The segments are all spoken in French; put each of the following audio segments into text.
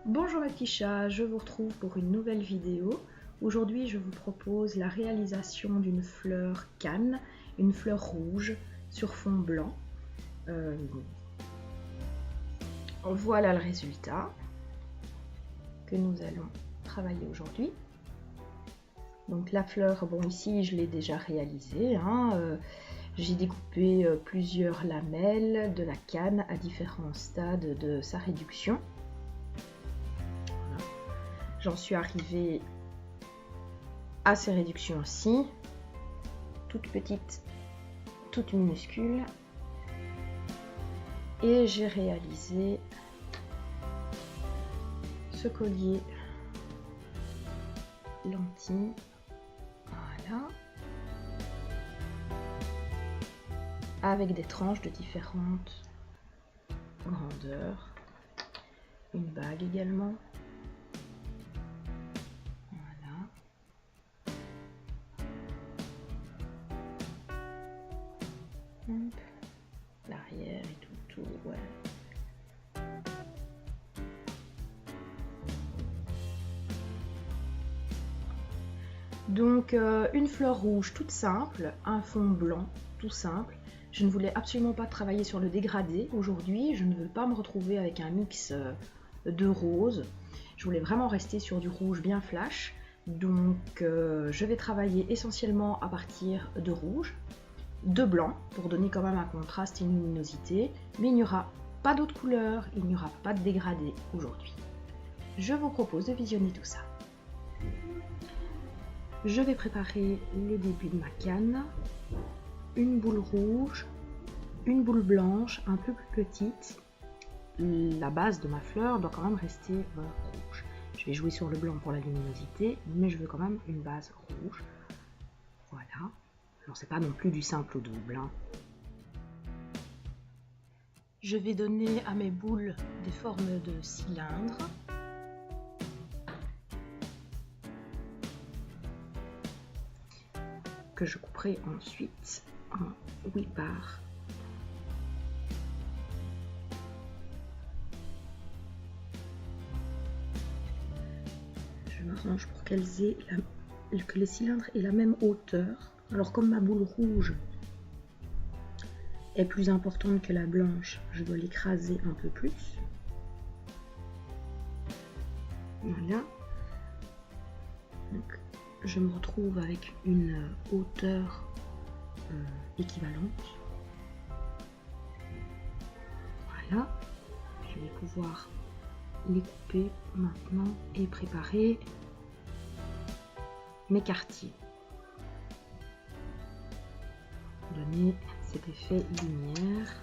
Bonjour mes petits chats, je vous retrouve pour une nouvelle vidéo. Aujourd'hui je vous propose la réalisation d'une fleur canne, une fleur rouge sur fond blanc. Voilà le résultat que nous allons travailler aujourd'hui. Donc la fleur, bon ici je l'ai déjà réalisée, j'ai découpé plusieurs lamelles de la canne à différents stades de sa réduction. J'en suis arrivée à ces réductions-ci, toutes petites, toutes minuscules, et j'ai réalisé ce collier lentille, voilà, avec des tranches de différentes grandeurs, une bague également. L'arrière et tout, ouais. Donc une fleur rouge toute simple, un fond blanc tout simple. Je ne voulais absolument pas travailler sur le dégradé aujourd'hui, je ne veux pas me retrouver avec un mix de rose. Je voulais vraiment rester sur du rouge bien flash, donc je vais travailler essentiellement à partir de rouge, de blanc pour donner quand même un contraste et une luminosité, mais il n'y aura pas d'autres couleurs, il n'y aura pas de dégradé aujourd'hui. Je vous propose de visionner tout ça. Je vais préparer le début de ma canne, une boule rouge, une boule blanche un peu plus petite. La base de ma fleur doit quand même rester rouge. Je vais jouer sur le blanc pour la luminosité, mais je veux quand même une base rouge. Voilà. Alors c'est pas non plus du simple au double. Je vais donner à mes boules des formes de cylindres. Que je couperai ensuite en 8 parts. Je m'arrange pour que les cylindres aient la même hauteur. Alors comme ma boule rouge est plus importante que la blanche, je dois l'écraser un peu plus. Voilà. Donc, je me retrouve avec une hauteur équivalente. Voilà. Je vais pouvoir les couper maintenant et préparer mes quartiers. Donner cet effet lumière.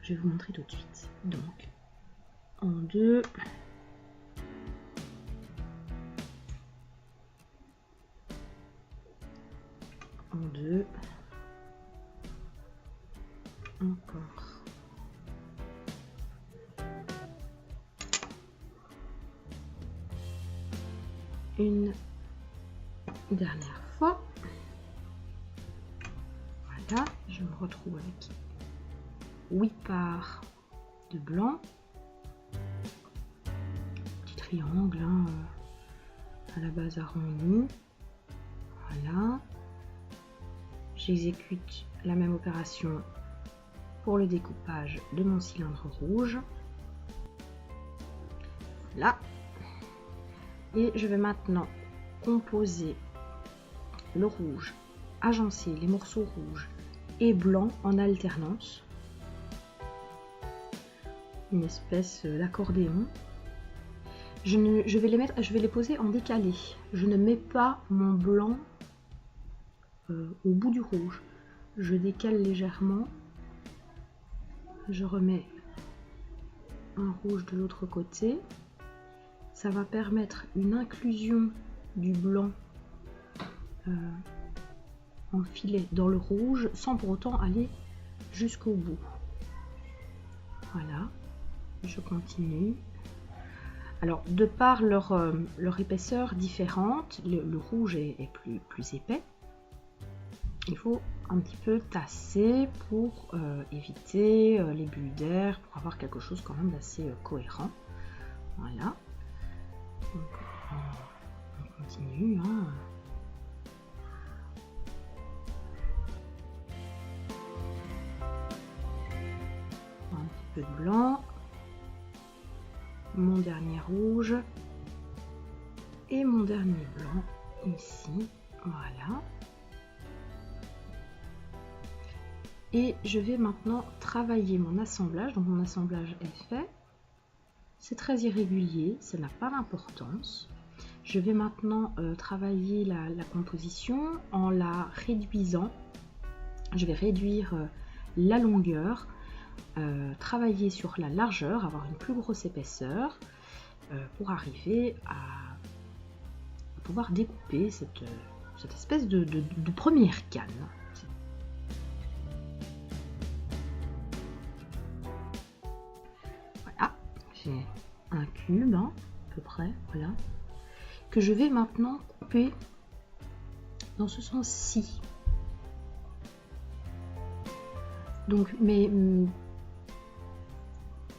Je vais vous montrer tout de suite. Donc, en deux. En deux. Encore. Une dernière fois. Voilà, je me retrouve avec 8 parts de blanc. Petit triangle à la base arrondi. Voilà. J'exécute la même opération pour le découpage de mon cylindre rouge. Là. Et je vais maintenant composer le rouge, agencer les morceaux rouges et blancs en alternance. Une espèce d'accordéon. Je vais les poser en décalé. Je ne mets pas mon blanc au bout du rouge. Je décale légèrement. Je remets un rouge de l'autre côté. Ça va permettre une inclusion du blanc en filet dans le rouge sans pour autant aller jusqu'au bout. Voilà, je continue. Alors, de par leur épaisseur différente, le rouge est plus épais. Il faut un petit peu tasser pour éviter les bulles d'air, pour avoir quelque chose quand même d'assez cohérent. Voilà. Donc, on continue. Hein. Un petit peu de blanc. Mon dernier rouge. Et mon dernier blanc ici. Voilà. Et je vais maintenant travailler mon assemblage. Donc mon assemblage est fait. C'est très irrégulier, ça n'a pas d'importance. Je vais maintenant travailler la composition en la réduisant. Je vais réduire la longueur, travailler sur la largeur, avoir une plus grosse épaisseur pour arriver à pouvoir découper cette espèce de première canne. Voilà, j'ai un cube hein, à peu près, voilà, que je vais maintenant couper dans ce sens-ci. Donc,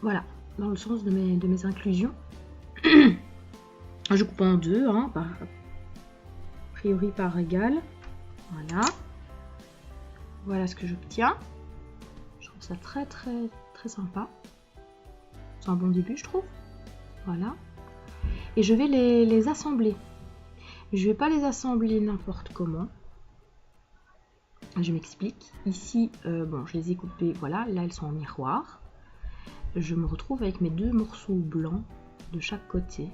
voilà, dans le sens de mes inclusions. Je coupe en deux, hein, a priori par égal. Voilà. Voilà ce que j'obtiens. Je trouve ça très très très sympa. C'est un bon début, je trouve. Voilà. Et je vais les assembler. Je vais pas les assembler n'importe comment. Je m'explique. Ici, bon, je les ai coupés. Voilà, là elles sont en miroir. Je me retrouve avec mes deux morceaux blancs de chaque côté.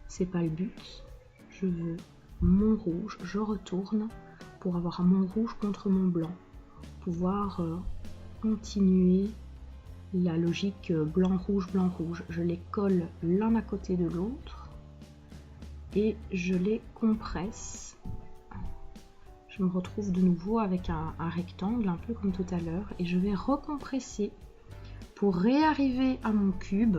C'est pas le but. Je veux mon rouge. Je retourne pour avoir mon rouge contre mon blanc. Pouvoir continuer la logique blanc-rouge, blanc-rouge. Je les colle l'un à côté de l'autre et je les compresse. Je me retrouve de nouveau avec un rectangle, un peu comme tout à l'heure, et je vais recompresser pour réarriver à mon cube.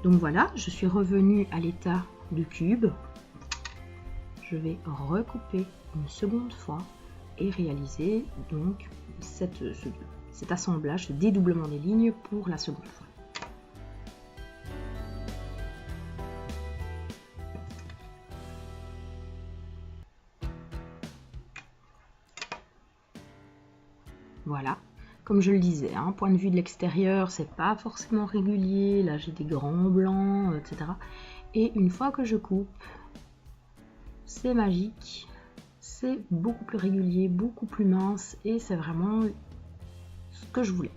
Donc voilà, je suis revenue à l'état de cube. Je vais recouper une seconde fois et réaliser donc cet assemblage, ce dédoublement des lignes pour la seconde fois. Voilà, comme je le disais, hein, point de vue de l'extérieur, c'est pas forcément régulier. Là, j'ai des grands blancs, etc. Et une fois que je coupe, c'est magique, c'est beaucoup plus régulier, beaucoup plus mince et c'est vraiment ce que je voulais.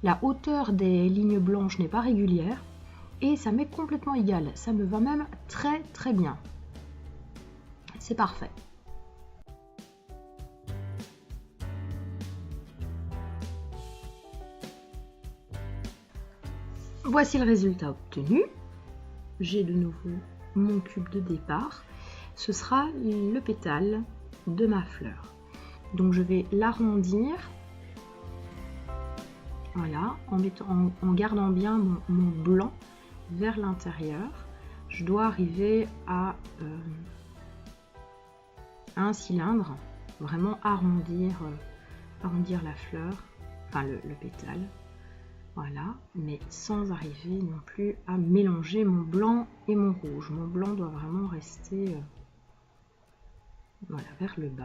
La hauteur des lignes blanches n'est pas régulière et ça m'est complètement égal, ça me va même très très bien. C'est parfait. Voici le résultat obtenu. J'ai de nouveau mon cube de départ. Ce sera le pétale de ma fleur. Donc je vais l'arrondir, voilà, en gardant bien mon blanc vers l'intérieur. Je dois arriver à un cylindre, vraiment arrondir la fleur, enfin le pétale. Voilà, mais sans arriver non plus à mélanger mon blanc et mon rouge. Mon blanc doit vraiment rester voilà, vers le bas.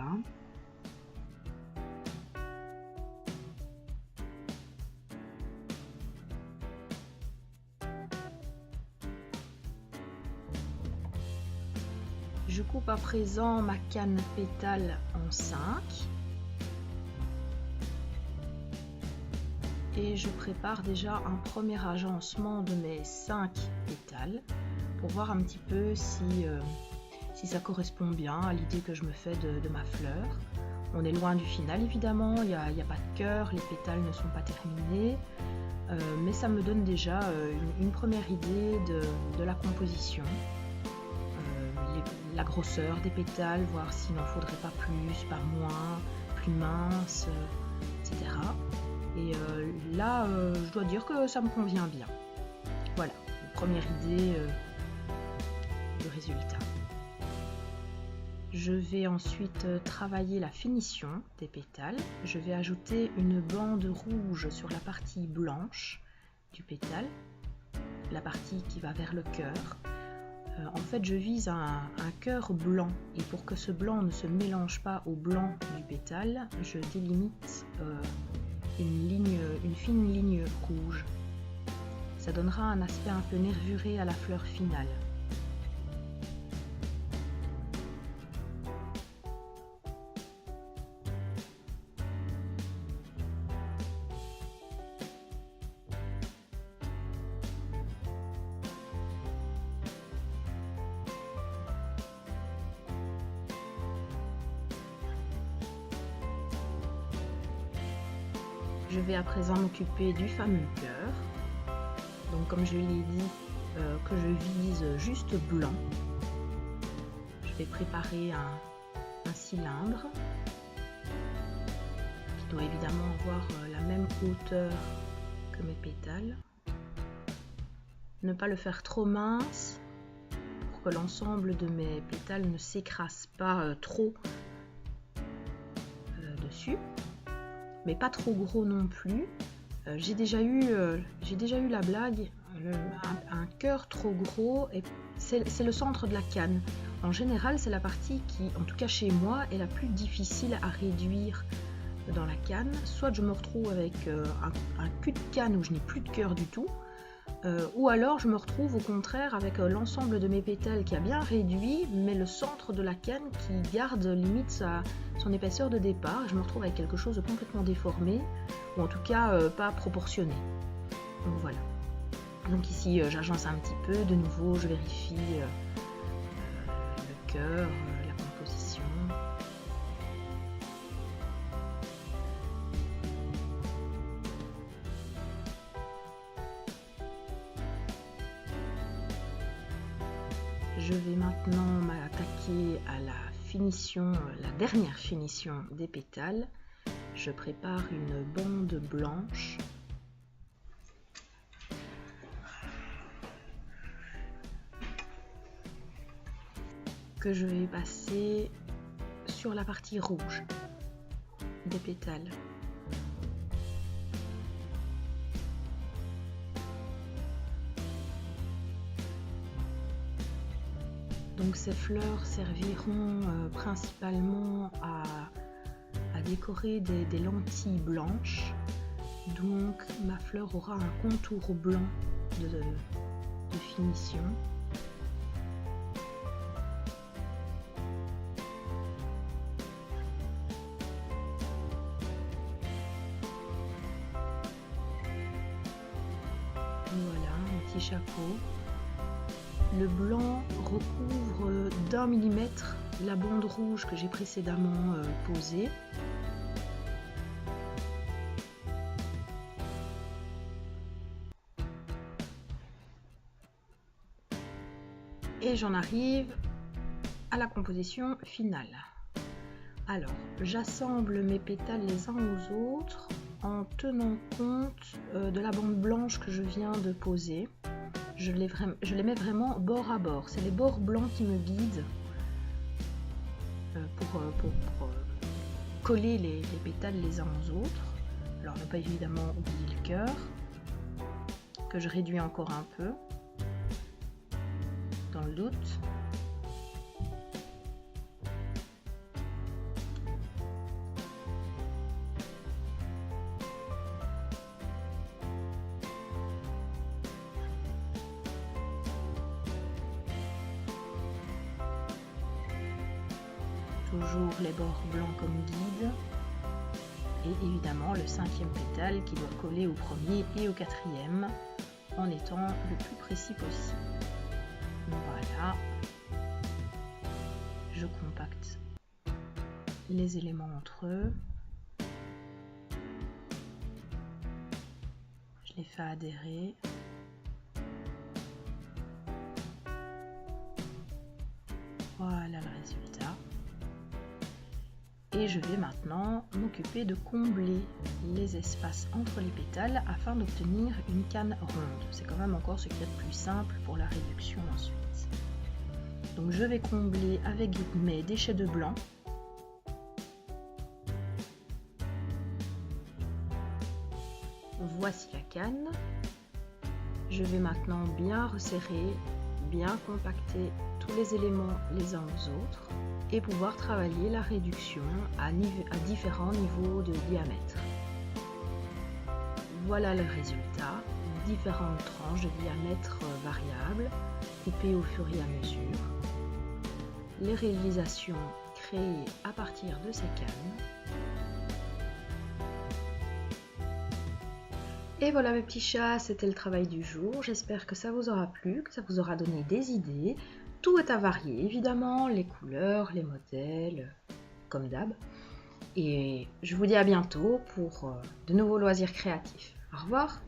Je coupe à présent ma canne pétale en 5. Et je prépare déjà un premier agencement de mes 5 pétales pour voir un petit peu si ça correspond bien à l'idée que je me fais de ma fleur. On est loin du final évidemment, il n'y a pas de cœur, les pétales ne sont pas terminés, mais ça me donne déjà une première idée de la composition, la grosseur des pétales, voir s'il n'en faudrait pas plus, pas moins, plus mince, etc. Et là, je dois dire que ça me convient bien. Voilà, une première idée du résultat. Je vais ensuite travailler la finition des pétales. Je vais ajouter une bande rouge sur la partie blanche du pétale, la partie qui va vers le cœur. En fait, je vise un cœur blanc, et pour que ce blanc ne se mélange pas au blanc du pétale, je délimite une fine ligne rouge. Ça donnera un aspect un peu nervuré à la fleur finale. Je vais à présent m'occuper du fameux cœur. Donc comme je l'ai dit, que je vise juste blanc. Je vais préparer un cylindre qui doit évidemment avoir la même hauteur que mes pétales. Ne pas le faire trop mince pour que l'ensemble de mes pétales ne s'écrase pas trop dessus. Mais pas trop gros non plus. J'ai déjà eu la blague, un cœur trop gros, et c'est le centre de la canne. En général, c'est la partie qui, en tout cas chez moi, est la plus difficile à réduire dans la canne. Soit je me retrouve avec un cul de canne où je n'ai plus de cœur du tout, ou alors je me retrouve au contraire avec l'ensemble de mes pétales qui a bien réduit, mais le centre de la canne qui garde limite son épaisseur de départ. Je me retrouve avec quelque chose de complètement déformé, ou en tout cas pas proportionné. Donc voilà. Donc ici j'agence un petit peu, de nouveau je vérifie le cœur, la composition. Je vais maintenant m'attaquer à la finition, la dernière finition des pétales. Je prépare une bande blanche. Que je vais passer sur la partie rouge des pétales. Donc ces fleurs serviront principalement à décorer des lentilles blanches. Donc ma fleur aura un contour blanc de finition. Voilà, un petit chapeau. Le blanc recouvre d'1 millimètre la bande rouge que j'ai précédemment posée. Et j'en arrive à la composition finale. Alors, j'assemble mes pétales les uns aux autres en tenant compte de la bande blanche que je viens de poser. Je les mets vraiment bord à bord. C'est les bords blancs qui me guident pour coller les pétales les uns aux autres. Alors ne pas évidemment oublier le cœur, que je réduis encore un peu, dans le doute. Toujours les bords blancs comme guide, et évidemment le 5e pétale qui doit coller au 1er et au 4e en étant le plus précis possible. Voilà, je compacte les éléments entre eux, je les fais adhérer. Voilà le résultat. Et je vais maintenant m'occuper de combler les espaces entre les pétales afin d'obtenir une canne ronde. C'est quand même encore ce qu'il y a de plus simple pour la réduction ensuite. Donc je vais combler avec mes déchets de blanc. Voici la canne. Je vais maintenant bien resserrer, bien compacter tous les éléments les uns aux autres et pouvoir travailler la réduction à différents niveaux de diamètre. Voilà le résultat, différentes tranches de diamètre variables, coupées au fur et à mesure. Les réalisations créées à partir de ces cannes. Et voilà mes petits chats, c'était le travail du jour. J'espère que ça vous aura plu, que ça vous aura donné des idées. Tout est à varier, évidemment, les couleurs, les modèles, comme d'hab. Et je vous dis à bientôt pour de nouveaux loisirs créatifs. Au revoir!